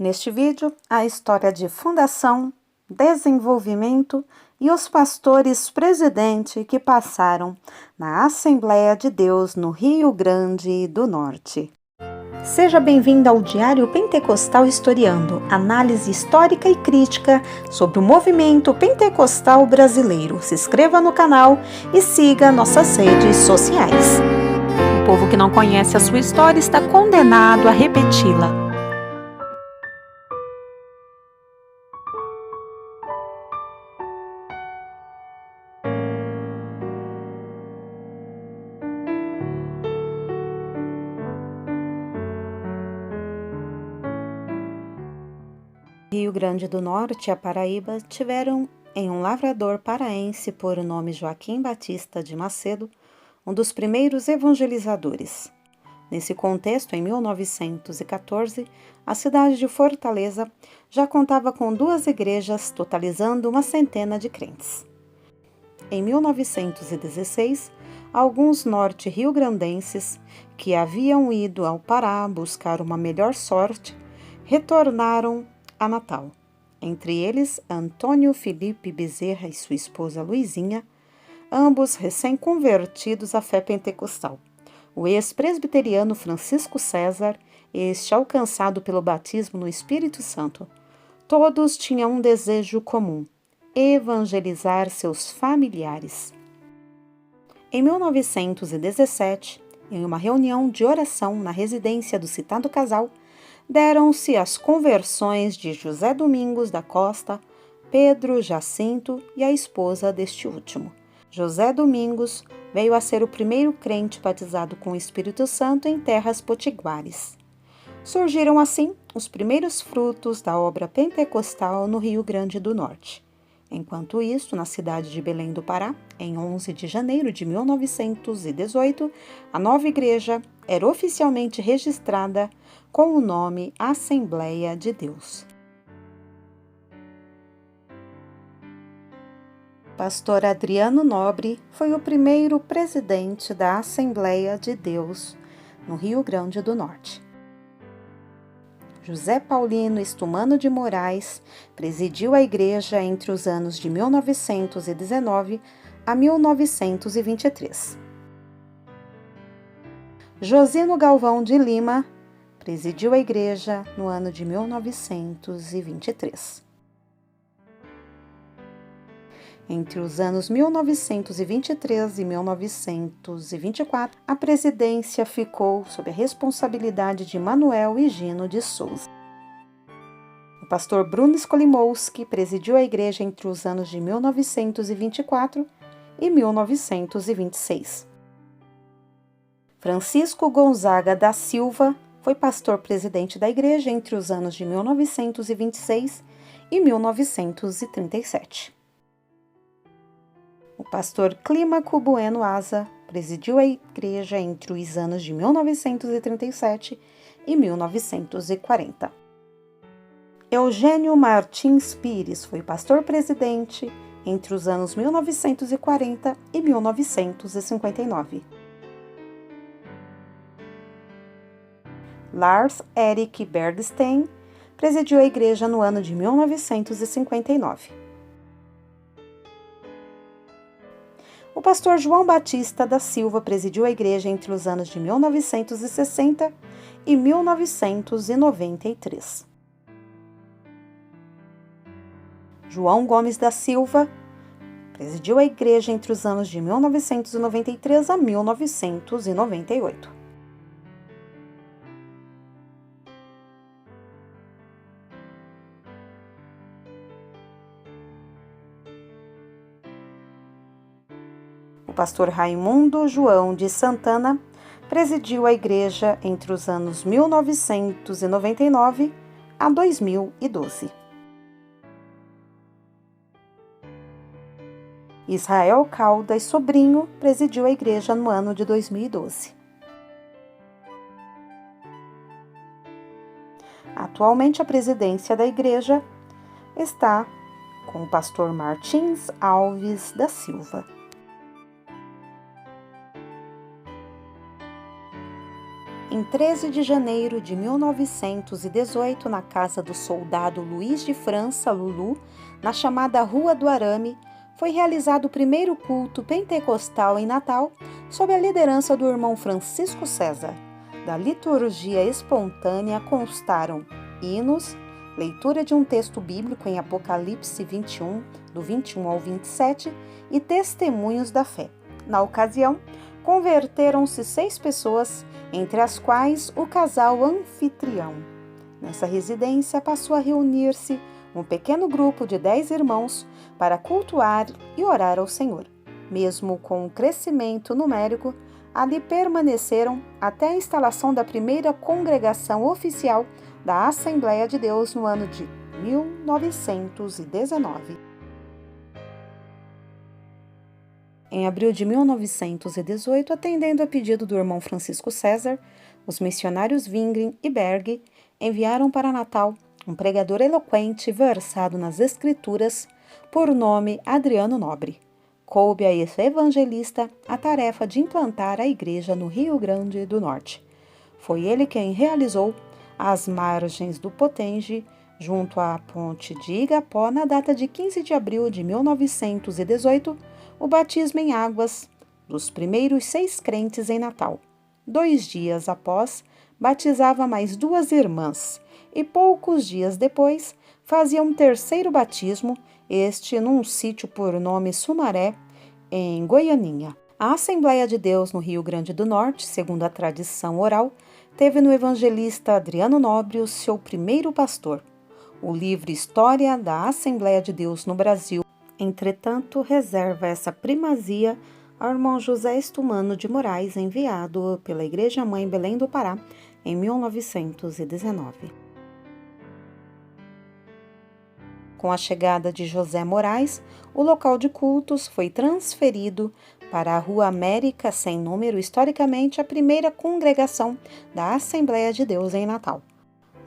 Neste vídeo, a história de fundação, desenvolvimento e os pastores presidente que passaram na Assembleia de Deus no Rio Grande do Norte. Seja bem-vindo ao Diário Pentecostal Historiando, análise histórica e crítica sobre o movimento pentecostal brasileiro. Se inscreva no canal e siga nossas redes sociais. O povo que não conhece a sua história está condenado a repeti-la. Rio Grande do Norte e a Paraíba tiveram em um lavrador paraense por nome Joaquim Batista de Macedo, um dos primeiros evangelizadores. Nesse contexto, em 1914, a cidade de Fortaleza já contava com 2 igrejas, totalizando uma centena de crentes. Em 1916, alguns norte-riograndenses que haviam ido ao Pará buscar uma melhor sorte retornaram a Natal. Entre eles, Antônio Felipe Bezerra e sua esposa Luizinha, ambos recém-convertidos à fé pentecostal. O ex-presbiteriano Francisco César, este alcançado pelo batismo no Espírito Santo. Todos tinham um desejo comum: evangelizar seus familiares. Em 1917, em uma reunião de oração na residência do citado casal, deram-se as conversões de José Domingos da Costa, Pedro Jacinto e a esposa deste último. José Domingos veio a ser o primeiro crente batizado com o Espírito Santo em terras potiguares. Surgiram assim os primeiros frutos da obra pentecostal no Rio Grande do Norte. Enquanto isso, na cidade de Belém do Pará, em 11 de janeiro de 1918, a nova igreja era oficialmente registrada com o nome Assembleia de Deus. Pastor Adriano Nobre foi o primeiro presidente da Assembleia de Deus no Rio Grande do Norte. José Paulino Estumano de Moraes presidiu a igreja entre os anos de 1919 a 1923. Josino Galvão de Lima presidiu a igreja no ano de 1923. Entre os anos 1923 e 1924, a presidência ficou sob a responsabilidade de Manuel Higino de Souza. O pastor Bruno Skolimowski presidiu a igreja entre os anos de 1924 e 1926. Francisco Gonzaga da Silva foi pastor-presidente da igreja entre os anos de 1926 e 1937. O pastor Clímaco Bueno Asa presidiu a igreja entre os anos de 1937 e 1940. Eugênio Martins Pires foi pastor-presidente entre os anos 1940 e 1959. Lars Erik Bergsten presidiu a igreja no ano de 1959. O pastor João Batista da Silva presidiu a igreja entre os anos de 1960 e 1993. João Gomes da Silva presidiu a igreja entre os anos de 1993 a 1998. O pastor Raimundo João de Santana presidiu a igreja entre os anos 1999 a 2012. Israel Caldas Sobrinho presidiu a igreja no ano de 2012. Atualmente, a presidência da igreja está com o pastor Martins Alves da Silva. Em em 13 de janeiro de 1918, na casa do soldado Luiz de França, Lulu, na chamada Rua do Arame, foi realizado o primeiro culto pentecostal em Natal, sob a liderança do irmão Francisco César. Da liturgia espontânea constaram hinos, leitura de um texto bíblico em Apocalipse 21, do 21 ao 27, e testemunhos da fé. Na ocasião, converteram-se 6 pessoas, entre as quais o casal anfitrião. Nessa residência passou a reunir-se um pequeno grupo de 10 irmãos para cultuar e orar ao Senhor. Mesmo com o crescimento numérico, ali permaneceram até a instalação da primeira congregação oficial da Assembleia de Deus no ano de 1919. Em abril de 1918, atendendo a pedido do irmão Francisco César, os missionários Wingren e Berg enviaram para Natal um pregador eloquente versado nas Escrituras, por nome Adriano Nobre. Coube a esse evangelista a tarefa de implantar a igreja no Rio Grande do Norte. Foi ele quem realizou, às margens do Potengi, junto à ponte de Igapó, na data de 15 de abril de 1918, o batismo em águas dos primeiros 6 crentes em Natal. 2 dias após, batizava mais 2 irmãs e poucos dias depois fazia um terceiro batismo, este num sítio por nome Sumaré, em Goianinha. A Assembleia de Deus no Rio Grande do Norte, segundo a tradição oral, teve no evangelista Adriano Nobre o seu primeiro pastor. O livro História da Assembleia de Deus no Brasil, entretanto, reserva essa primazia ao irmão José Estumano de Moraes, enviado pela Igreja Mãe Belém do Pará em 1919. Com a chegada de José Moraes, o local de cultos foi transferido para a Rua América Sem Número, historicamente a primeira congregação da Assembleia de Deus em Natal.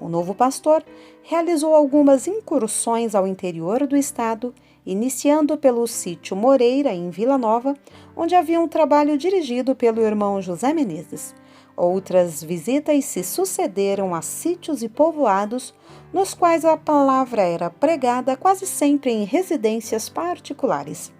O novo pastor realizou algumas incursões ao interior do estado, iniciando pelo sítio Moreira, em Vila Nova, onde havia um trabalho dirigido pelo irmão José Menezes. Outras visitas se sucederam a sítios e povoados, nos quais a palavra era pregada quase sempre em residências particulares.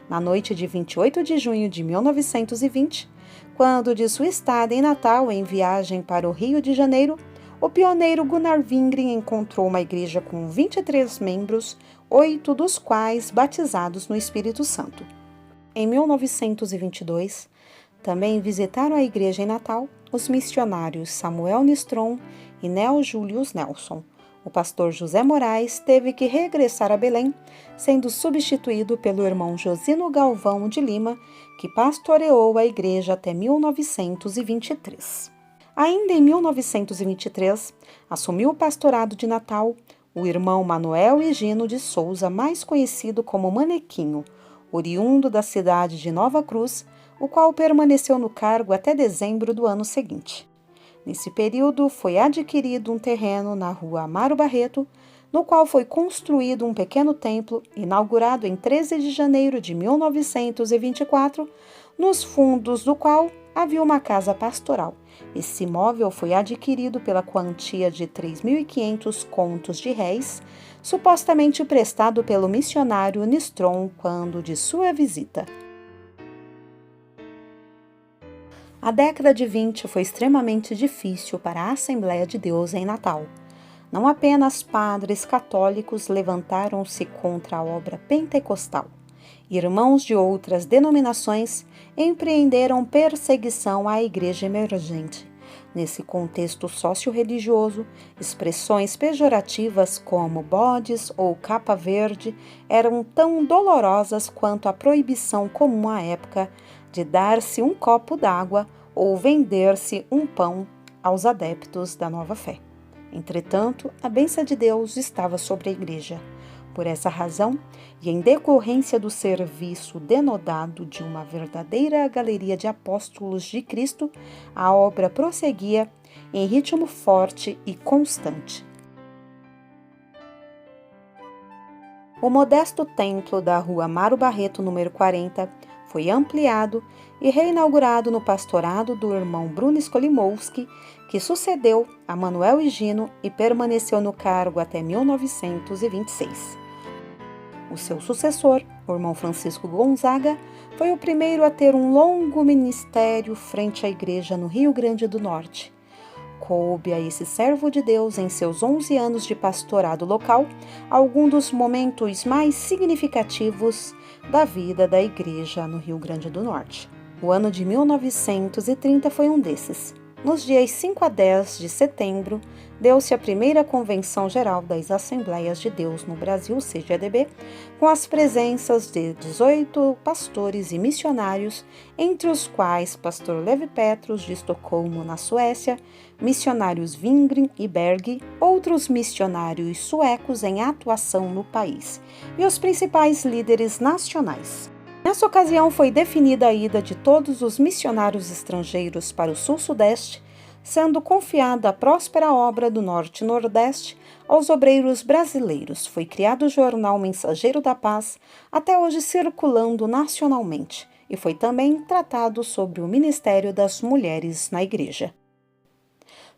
Na noite de 28 de junho de 1920, quando de sua estada em Natal em viagem para o Rio de Janeiro, o pioneiro Gunnar Wingren encontrou uma igreja com 23 membros, 8 dos quais batizados no Espírito Santo. Em 1922, também visitaram a igreja em Natal os missionários Samuel Nistron e Nel Julius Nelson. O pastor José Moraes teve que regressar a Belém, sendo substituído pelo irmão Josino Galvão de Lima, que pastoreou a igreja até 1923. Ainda em 1923, assumiu o pastorado de Natal o irmão Manuel Higino de Souza, mais conhecido como Manequinho, oriundo da cidade de Nova Cruz, o qual permaneceu no cargo até dezembro do ano seguinte. Nesse período, foi adquirido um terreno na rua Amaro Barreto, no qual foi construído um pequeno templo, inaugurado em 13 de janeiro de 1924, nos fundos do qual havia uma casa pastoral. Esse imóvel foi adquirido pela quantia de 3.500 contos de réis, supostamente prestado pelo missionário Nistron quando de sua visita. A década de 20 foi extremamente difícil para a Assembleia de Deus em Natal. Não apenas padres católicos levantaram-se contra a obra pentecostal. Irmãos de outras denominações empreenderam perseguição à igreja emergente. Nesse contexto socio-religioso, expressões pejorativas como bodes ou capa verde eram tão dolorosas quanto a proibição comum à época de dar-se um copo d'água ou vender-se um pão aos adeptos da nova fé. Entretanto, a bênção de Deus estava sobre a igreja. Por essa razão, e em decorrência do serviço denodado de uma verdadeira galeria de apóstolos de Cristo, a obra prosseguia em ritmo forte e constante. O modesto templo da Rua Amaro Barreto, número 40, foi ampliado e reinaugurado no pastorado do irmão Bruno Skolimowski, que sucedeu a Manuel Higino e permaneceu no cargo até 1926. O seu sucessor, o irmão Francisco Gonzaga, foi o primeiro a ter um longo ministério frente à igreja no Rio Grande do Norte. Coube a esse servo de Deus, em seus 11 anos de pastorado local, alguns dos momentos mais significativos da vida da igreja no Rio Grande do Norte. O ano de 1930 foi um desses. Nos dias 5 a 10 de setembro, deu-se a primeira Convenção Geral das Assembleias de Deus no Brasil, CGADB, com as presenças de 18 pastores e missionários, entre os quais pastor Levi Petrus, de Estocolmo, na Suécia, missionários Wingren e Berg, outros missionários suecos em atuação no país, e os principais líderes nacionais. Nessa ocasião foi definida a ida de todos os missionários estrangeiros para o Sul-Sudeste, sendo confiada a próspera obra do Norte e Nordeste aos obreiros brasileiros. Foi criado o jornal Mensageiro da Paz, até hoje circulando nacionalmente, e foi também tratado sobre o ministério das mulheres na igreja.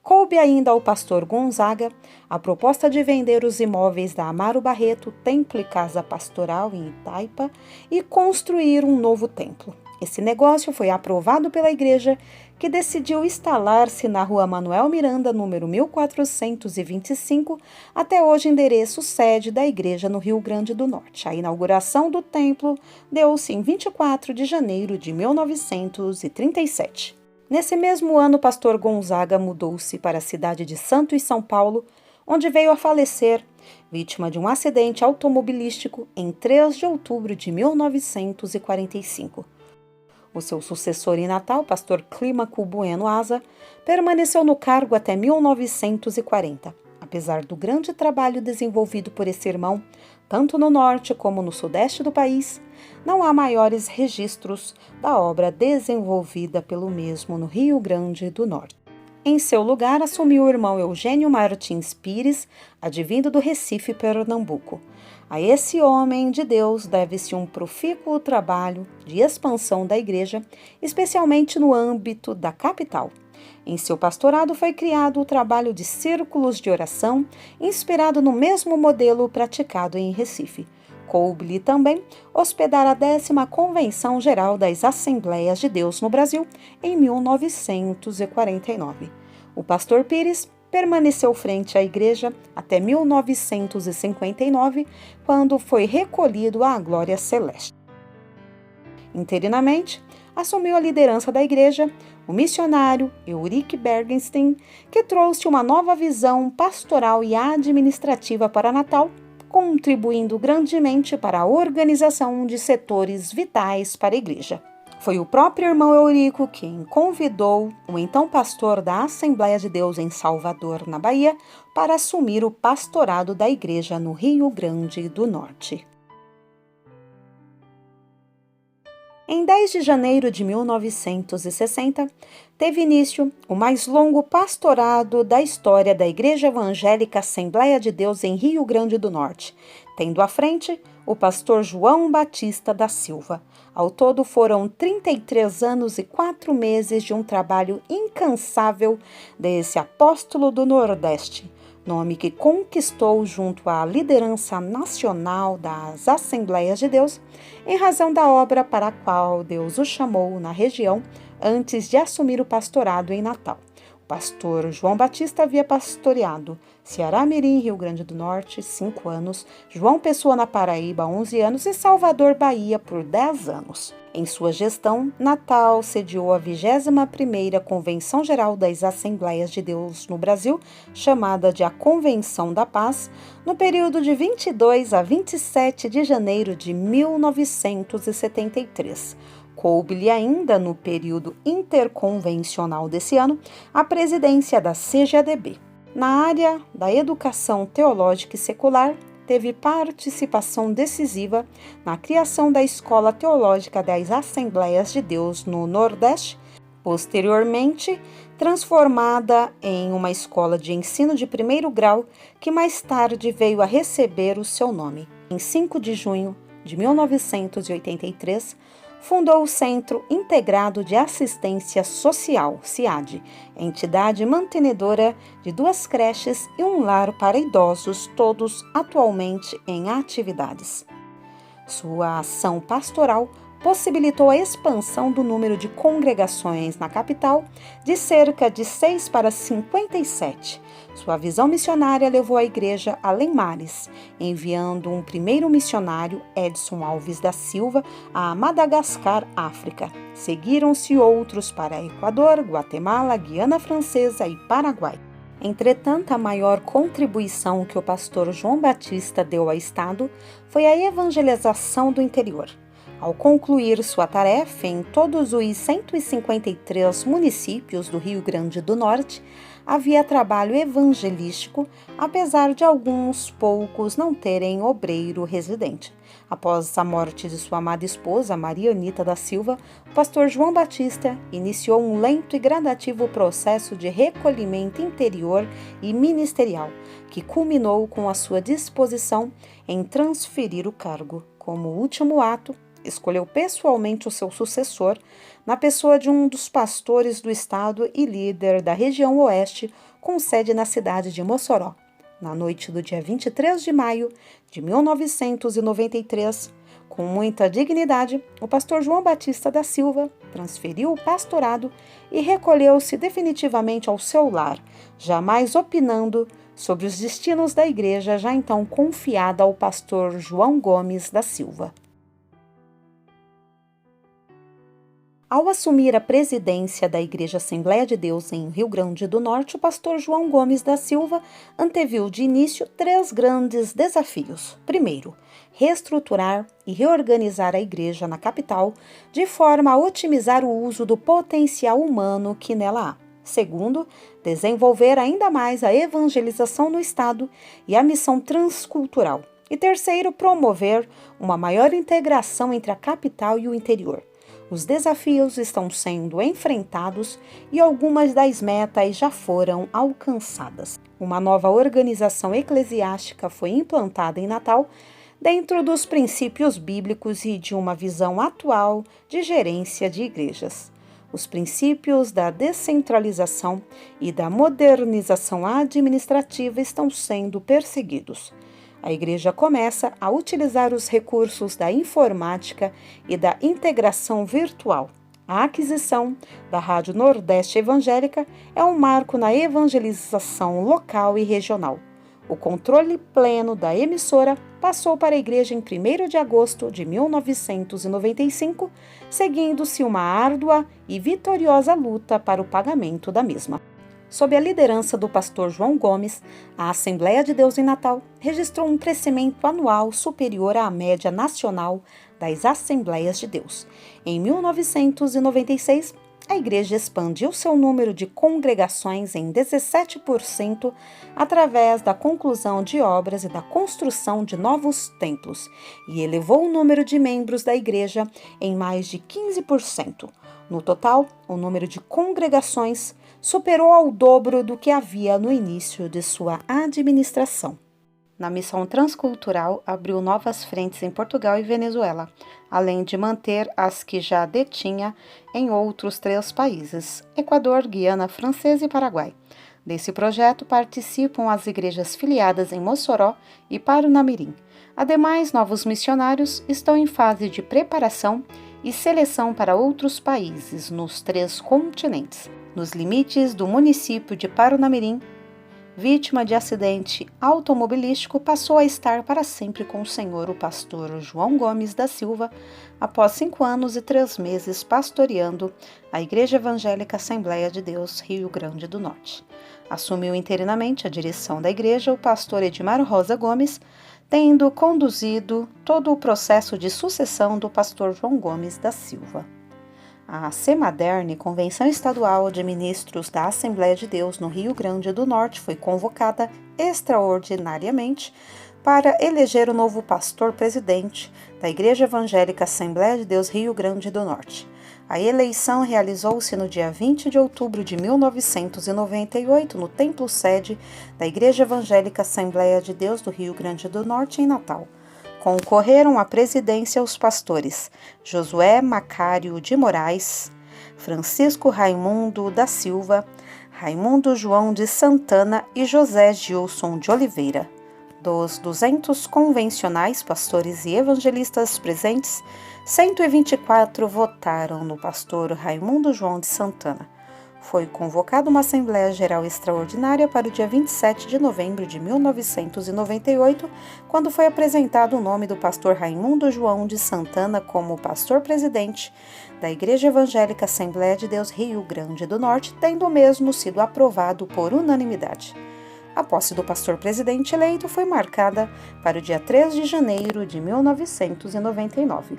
Coube ainda ao pastor Gonzaga a proposta de vender os imóveis da Amaro Barreto, templo e casa pastoral em Itaipa, e construir um novo templo. Esse negócio foi aprovado pela igreja, que decidiu instalar-se na Rua Manuel Miranda, número 1425, até hoje endereço sede da igreja no Rio Grande do Norte. A inauguração do templo deu-se em 24 de janeiro de 1937. Nesse mesmo ano, o pastor Gonzaga mudou-se para a cidade de Santos, São Paulo, onde veio a falecer, vítima de um acidente automobilístico em 3 de outubro de 1945. O seu sucessor em Natal, pastor Clímaco Bueno Asa, permaneceu no cargo até 1940. Apesar do grande trabalho desenvolvido por esse irmão, tanto no norte como no sudeste do país, não há maiores registros da obra desenvolvida pelo mesmo no Rio Grande do Norte. Em seu lugar, assumiu o irmão Eugênio Martins Pires, advindo do Recife, Pernambuco. A esse homem de Deus deve-se um profícuo trabalho de expansão da igreja, especialmente no âmbito da capital. Em seu pastorado foi criado o trabalho de círculos de oração, inspirado no mesmo modelo praticado em Recife. Coube-lhe também hospedar a 10ª Convenção Geral das Assembleias de Deus no Brasil, em 1949. O pastor Pires permaneceu frente à igreja até 1959, quando foi recolhido à glória celeste. Interinamente, assumiu a liderança da igreja o missionário Eurique Bergenstein, que trouxe uma nova visão pastoral e administrativa para Natal, contribuindo grandemente para a organização de setores vitais para a igreja. Foi o próprio irmão Eurico quem convidou o então pastor da Assembleia de Deus em Salvador, na Bahia, para assumir o pastorado da igreja no Rio Grande do Norte. Em 10 de janeiro de 1960, teve início o mais longo pastorado da história da Igreja Evangélica Assembleia de Deus em Rio Grande do Norte, tendo à frente o pastor João Batista da Silva. Ao todo foram 33 anos e 4 meses de um trabalho incansável desse apóstolo do Nordeste, nome que conquistou junto à liderança nacional das Assembleias de Deus, em razão da obra para a qual Deus o chamou na região antes de assumir o pastorado em Natal. O pastor João Batista havia pastoreado Ceará-Mirim, Rio Grande do Norte, 5 anos, João Pessoa, na Paraíba, 11 anos e Salvador, Bahia, por 10 anos. Em sua gestão, Natal sediou a 21ª Convenção Geral das Assembleias de Deus no Brasil, chamada de a Convenção da Paz, no período de 22 a 27 de janeiro de 1973. Coube-lhe ainda, no período interconvencional desse ano, a presidência da CGADB. Na área da educação teológica e secular, teve participação decisiva na criação da Escola Teológica das Assembleias de Deus no Nordeste, posteriormente transformada em uma escola de ensino de primeiro grau, que mais tarde veio a receber o seu nome. Em 5 de junho de 1983, fundou o Centro Integrado de Assistência Social, CIAD, entidade mantenedora de 2 creches e um lar para idosos, todos atualmente em atividades. Sua ação pastoral possibilitou a expansão do número de congregações na capital de cerca de 6 para 57. Sua visão missionária levou a igreja além mares, enviando um primeiro missionário, Edson Alves da Silva, a Madagascar, África. Seguiram-se outros para Equador, Guatemala, Guiana Francesa e Paraguai. Entretanto, a maior contribuição que o pastor João Batista deu ao Estado foi a evangelização do interior. Ao concluir sua tarefa em todos os 153 municípios do Rio Grande do Norte, havia trabalho evangelístico, apesar de alguns poucos não terem obreiro residente. Após a morte de sua amada esposa, Maria Anita da Silva, o pastor João Batista iniciou um lento e gradativo processo de recolhimento interior e ministerial, que culminou com a sua disposição em transferir o cargo. Como último ato, escolheu pessoalmente o seu sucessor, na pessoa de um dos pastores do estado e líder da região oeste, com sede na cidade de Mossoró. Na noite do dia 23 de maio de 1993, com muita dignidade, o pastor João Batista da Silva transferiu o pastorado e recolheu-se definitivamente ao seu lar, jamais opinando sobre os destinos da igreja já então confiada ao pastor João Gomes da Silva. Ao assumir a presidência da Igreja Assembleia de Deus em Rio Grande do Norte, o pastor João Gomes da Silva anteviu de início 3 grandes desafios. Primeiro, reestruturar e reorganizar a igreja na capital de forma a otimizar o uso do potencial humano que nela há. Segundo, desenvolver ainda mais a evangelização no Estado e a missão transcultural. E terceiro, promover uma maior integração entre a capital e o interior. Os desafios estão sendo enfrentados e algumas das metas já foram alcançadas. Uma nova organização eclesiástica foi implantada em Natal dentro dos princípios bíblicos e de uma visão atual de gerência de igrejas. Os princípios da descentralização e da modernização administrativa estão sendo perseguidos. A igreja começa a utilizar os recursos da informática e da integração virtual. A aquisição da Rádio Nordeste Evangélica é um marco na evangelização local e regional. O controle pleno da emissora passou para a igreja em 1º de agosto de 1995, seguindo-se uma árdua e vitoriosa luta para o pagamento da mesma. Sob a liderança do pastor João Gomes, a Assembleia de Deus em Natal registrou um crescimento anual superior à média nacional das Assembleias de Deus. Em 1996, a igreja expandiu seu número de congregações em 17% através da conclusão de obras e da construção de novos templos e elevou o número de membros da igreja em mais de 15%. No total, o número de congregações superou ao dobro do que havia no início de sua administração. Na missão transcultural, abriu novas frentes em Portugal e Venezuela, além de manter as que já detinha em outros 3 países, Equador, Guiana Francesa e Paraguai. Desse projeto participam as igrejas filiadas em Mossoró e Parnamirim. Ademais, novos missionários estão em fase de preparação e seleção para outros países nos 3 continentes. Nos limites do município de Parnamirim, vítima de acidente automobilístico, passou a estar para sempre com o Senhor o pastor João Gomes da Silva, após 5 anos e 3 meses pastoreando a Igreja Evangélica Assembleia de Deus, Rio Grande do Norte. Assumiu interinamente a direção da igreja o pastor Edmar Rosa Gomes, tendo conduzido todo o processo de sucessão do pastor João Gomes da Silva. A CEMADERN, Convenção Estadual de Ministros da Assembleia de Deus no Rio Grande do Norte, foi convocada extraordinariamente para eleger o novo pastor-presidente da Igreja Evangélica Assembleia de Deus Rio Grande do Norte. A eleição realizou-se no dia 20 de outubro de 1998 no templo-sede da Igreja Evangélica Assembleia de Deus do Rio Grande do Norte, em Natal. concorreram à presidência os pastores Josué Macário de Moraes, Francisco Raimundo da Silva, Raimundo João de Santana e José Gilson de Oliveira. Dos 200 convencionais pastores e evangelistas presentes, 124 votaram no pastor Raimundo João de Santana. Foi convocada uma Assembleia Geral Extraordinária para o dia 27 de novembro de 1998, quando foi apresentado o nome do pastor Raimundo João de Santana como pastor-presidente da Igreja Evangélica Assembleia de Deus Rio Grande do Norte, tendo o mesmo sido aprovado por unanimidade. A posse do pastor-presidente eleito foi marcada para o dia 3 de janeiro de 1999.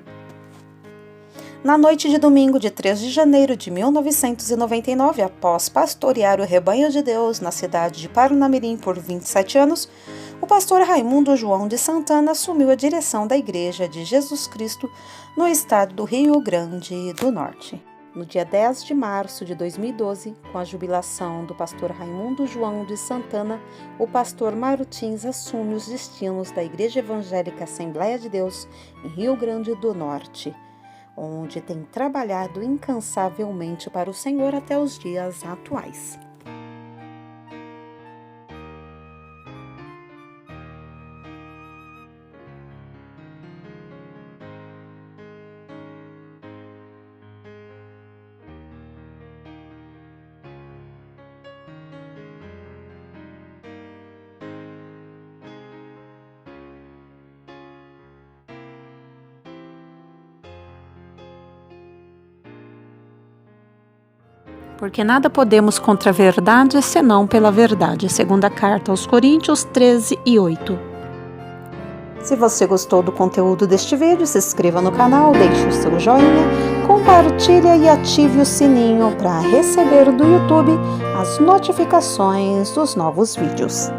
Na noite de domingo de 3 de janeiro de 1999, após pastorear o rebanho de Deus na cidade de Parnamirim por 27 anos, o pastor Raimundo João de Santana assumiu a direção da Igreja de Jesus Cristo no estado do Rio Grande do Norte. No dia 10 de março de 2012, com a jubilação do pastor Raimundo João de Santana, o pastor Martins assume os destinos da Igreja Evangélica Assembleia de Deus em Rio Grande do Norte, onde tem trabalhado incansavelmente para o Senhor até os dias atuais. Porque nada podemos contra a verdade, senão pela verdade. Segunda carta aos Coríntios 13:8. Se você gostou do conteúdo deste vídeo, se inscreva no canal, deixe o seu joinha, compartilhe e ative o sininho para receber do YouTube as notificações dos novos vídeos.